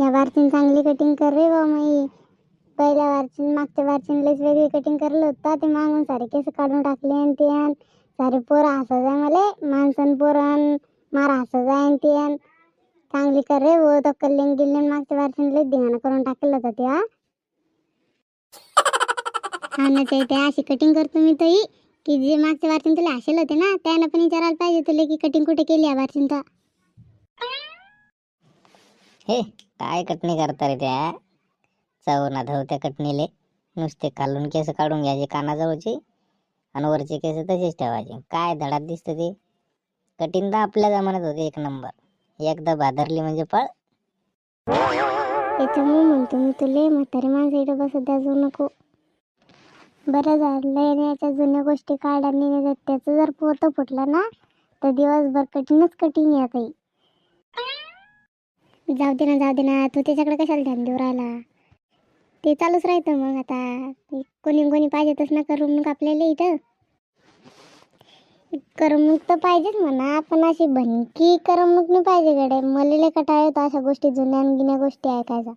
या बारचीन चांगली कटिंग कर रे बा माई. पहिल्या बारचीन मागच्या बारचीन लईच वेगळी कटिंग करलं होतं. ते मागून सारे केस काढून टाकले आणि ते सारे पोरं हसत आहे मले. माणसं पोरं मारा हसत आहे आणि ते चांगली कर रे वो. तो कल्याण गिल्ल्याण मागच्या बारचीन लईच धिंगाणा करून टाकलं होतं ते. हा ना ते अशी कटिंग करतो मी तरी की जे मागच्या बारचीन तुला हसेल होते ना त्यानं पण विचारायला पाहिजे तुला की कटिंग कुठे केली या बारचीन. तर हे काय कटणी करता रे त्या चवना धाव त्या कटणीले. नुसते खालून केस काढून घ्यायचे कानाजवळचे आणि वरचे केस तसेच ठेवायचे. काय धडात दिसतं ते. कटिंग तर आपल्या जमान्यात होते एक नंबर. एकदा भादरली म्हणजे पळ. त्याच्यामुळे म्हणतो मी तुले म्हातारी माणसं इथं बसत जाऊ नको. बरं झालं याच्या जुन्या गोष्टी काढायला त्याचं जर पोतं फुटलं ना तर दिवसभर कठीणच कठीण या काही. जाऊ दे ना तू त्याच्याकडे कशाला ध्यान देऊ राहिला. ते चालूच राहतं मग. आता कोणी पाहिजेतच ना करमणूक आपल्याला इथं. करमणूक तर पाहिजेच म्हणा पण अशी भनकी करमणूक नाही पाहिजे गड्या. मला लय कंटाळा येतो अशा गोष्टी जुन्या गिन्या गोष्टी ऐकायचा.